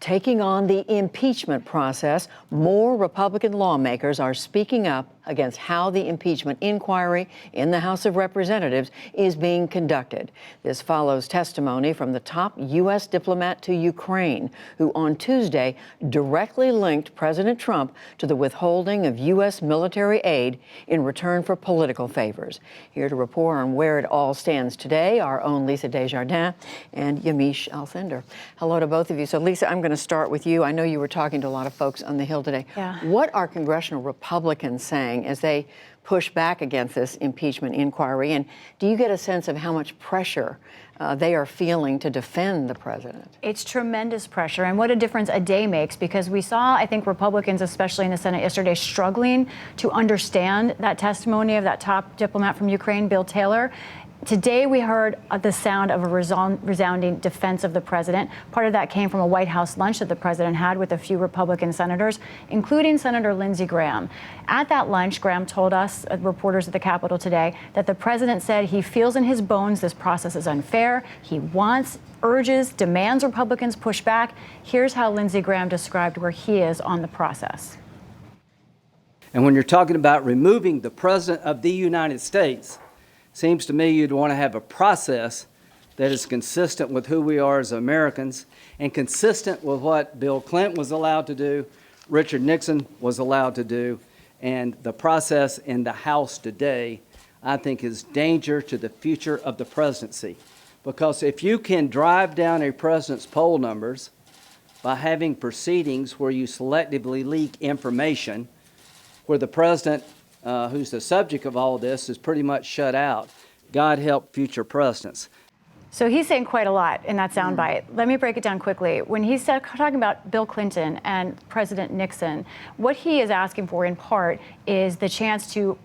Taking on the impeachment process, more Republican lawmakers are speaking up against how the impeachment inquiry in the House of Representatives is being conducted. This follows testimony from the top U.S. diplomat to Ukraine, who on Tuesday directly linked President Trump to the withholding of U.S. military aid in return for political favors. Here to report on where it all stands today, our own Lisa Desjardins and Yamiche Alcindor. Hello to both of you. So, Lisa, I'm going to start with you. I know you were talking to a lot of folks on the Hill today. Yeah. What are congressional Republicans saying as they push back against this impeachment inquiry? And do you get a sense of how much pressure they are feeling to defend the president? It's tremendous pressure, and what a difference a day makes, because we saw, I think, Republicans, especially in the Senate yesterday, struggling to understand that testimony of that top diplomat from Ukraine, Bill Taylor. Today, we heard the sound of a resounding defense of the president. Part of that came from a White House lunch that the president had with a few Republican senators, including Senator Lindsey Graham. At that lunch, Graham told us, reporters at the Capitol today, that the president said he feels in his bones this process is unfair. He wants, urges, demands Republicans push back. Here's how Lindsey Graham described where he is on the process. And when you're talking about removing the president of the United States, seems to me you'd want to have a process that is consistent with who we are as Americans and consistent with what Bill Clinton was allowed to do, Richard Nixon was allowed to do, and the process in the House today, I think, is danger to the future of the presidency. Because if you can drive down a president's poll numbers by having proceedings where you selectively leak information, where the president who's the subject of all this, is pretty much shut out. God help future presidents. So he's saying quite a lot in that soundbite. Let me break it down quickly. When he's talking about Bill Clinton and President Nixon, what he is asking for in part is the chance to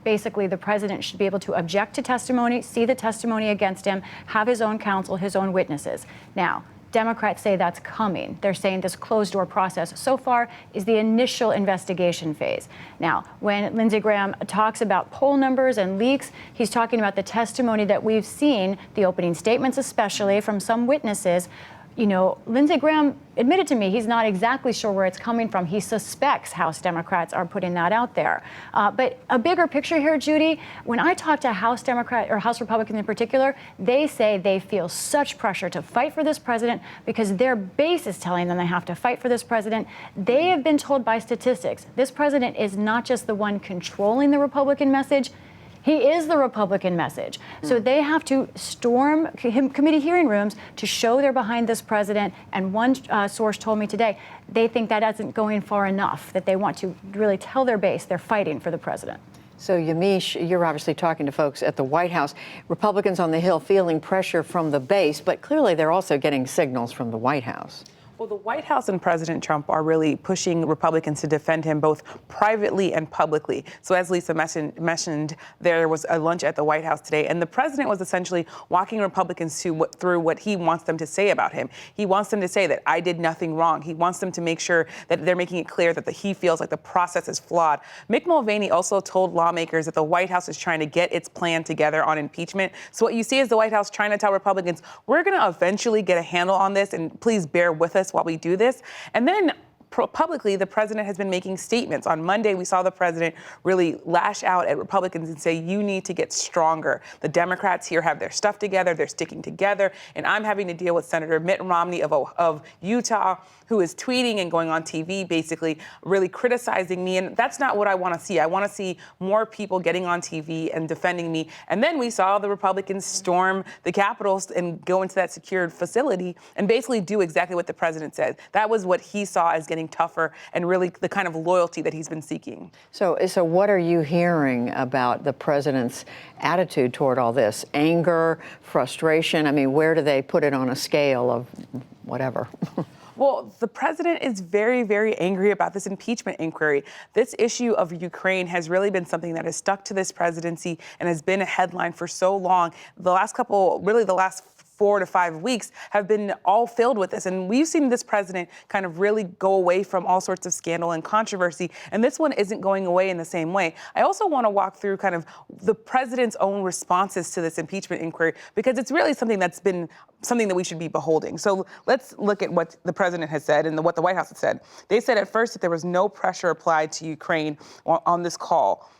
basically the president should be able to object to testimony, see the testimony against him, have his own counsel, his own witnesses. Now, Democrats say that's coming. They're saying this closed-door process so far is the initial investigation phase. Now, when Lindsey Graham talks about poll numbers and leaks, he's talking about the testimony that we've seen, the opening statements especially from some witnesses. You know, Lindsey Graham admitted to me he's not exactly sure where it's coming from. He suspects House Democrats are putting that out there. But a bigger picture here, Judy, when I talk to House Democrat or House Republicans in particular, they say they feel such pressure to fight for this president because their base is telling them they have to fight for this president. They have been told by statistics, this president is not just the one controlling the Republican message, he is the Republican message. So they have to storm committee hearing rooms to show they're behind this president. And one source told me today, they think that isn't going far enough, that they want to really tell their base they're fighting for the president. So, Yamiche, you're obviously talking to folks at the White House. Republicans on the Hill feeling pressure from the base, but clearly they're also getting signals from the White House. Well, the White House and President Trump are really pushing Republicans to defend him both privately and publicly. So as Lisa mentioned, there was a lunch at the White House today, and the president was essentially walking Republicans through what he wants them to say about him. He wants them to say that I did nothing wrong. He wants them to make sure that they're making it clear that he feels like the process is flawed. Mick Mulvaney also told lawmakers that the White House is trying to get its plan together on impeachment. So what you see is the White House trying to tell Republicans, we're going to eventually get a handle on this, and please bear with us while we do this. And then publicly, the president has been making statements. On Monday, we saw the president really lash out at Republicans and say, you need to get stronger. The Democrats here have their stuff together. They're sticking together. And I'm having to deal with Senator Mitt Romney of Utah, who is tweeting and going on TV, basically really criticizing me. And that's not what I want to see. I want to see more people getting on TV and defending me. And then we saw the Republicans storm the Capitol and go into that secured facility and basically do exactly what the president said. That was what he saw as getting tougher and really the kind of loyalty that he's been seeking. So what are you hearing about the president's attitude toward all this? Anger, frustration? I mean, where do they put it on a scale of whatever? Well, the president is very, very angry about this impeachment inquiry. This issue of Ukraine has really been something that has stuck to this presidency and has been a headline for so long. The last 4 to 5 weeks have been all filled with this. And we've seen this president kind of really go away from all sorts of scandal and controversy. And this one isn't going away in the same way. I also want to walk through kind of the president's own responses to this impeachment inquiry, because it's really something that's been something that we should be beholding. So let's look at what the president has said and what the White House has said. They said at first that there was no pressure applied to Ukraine on this call.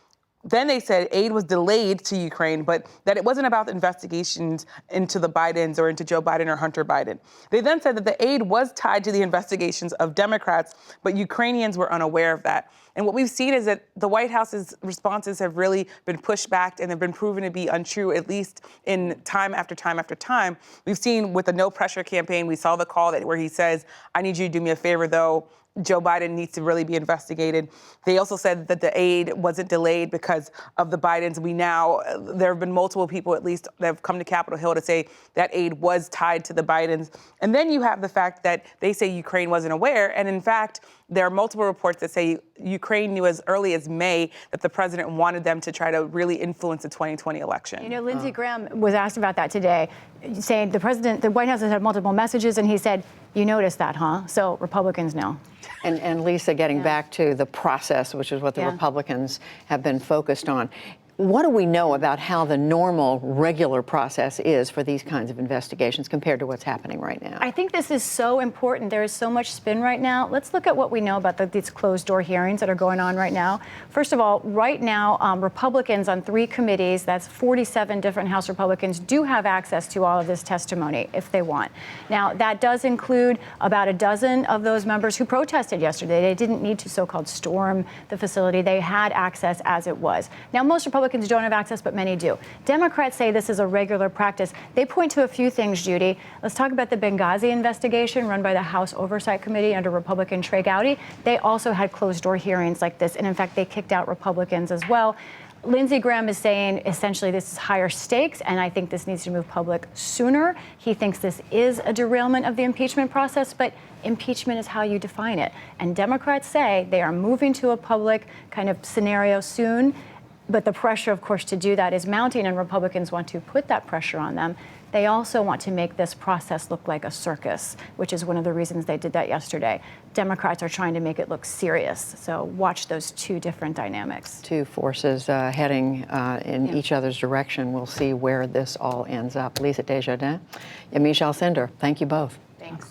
Then they said aid was delayed to Ukraine, but that it wasn't about the investigations into the Bidens or into Joe Biden or Hunter Biden. They then said that the aid was tied to the investigations of Democrats, but Ukrainians were unaware of that. And what we've seen is that the White House's responses have really been pushed back and have been proven to be untrue, at least in time after time after time. We've seen with the no pressure campaign, we saw the call where he says, I need you to do me a favor, though. Joe Biden needs to really be investigated. They also said that the aid wasn't delayed because of the Bidens. There have been multiple people, at least, that have come to Capitol Hill to say that aid was tied to the Bidens. And then you have the fact that they say Ukraine wasn't aware. And in fact, there are multiple reports that say Ukraine knew as early as May that the president wanted them to try to really influence the 2020 election. You know, Lindsey Graham was asked about that today, saying the White House has had multiple messages, and he said, you noticed that, huh? So Republicans know. And Lisa, getting back to the process, which is what the Republicans have been focused on, what do we know about how the normal, regular process is for these kinds of investigations compared to what's happening right now? I think this is so important. There is so much spin right now. Let's look at what we know about these closed-door hearings that are going on right now. First of all, right now, Republicans on 3 committees, that's 47 different House Republicans, do have access to all of this testimony if they want. Now, that does include about a dozen of those members who protested yesterday. They didn't need to so-called storm the facility. They had access as it was. Now, most Republicans don't have access, but many do. Democrats say this is a regular practice. They point to a few things, Judy. Let's talk about the Benghazi investigation run by the House Oversight Committee under Republican Trey Gowdy. They also had closed-door hearings like this, and in fact, they kicked out Republicans as well. Lindsey Graham is saying essentially this is higher stakes, and I think this needs to move public sooner. He thinks this is a derailment of the impeachment process, but impeachment is how you define it. And Democrats say they are moving to a public kind of scenario soon. But the pressure, of course, to do that is mounting, and Republicans want to put that pressure on them. They also want to make this process look like a circus, which is one of the reasons they did that yesterday. Democrats are trying to make it look serious. So watch those 2 different dynamics. 2 forces heading in each other's direction. We'll see where this all ends up. Lisa Desjardins, Yamiche Alcindor, thank you both. Thanks.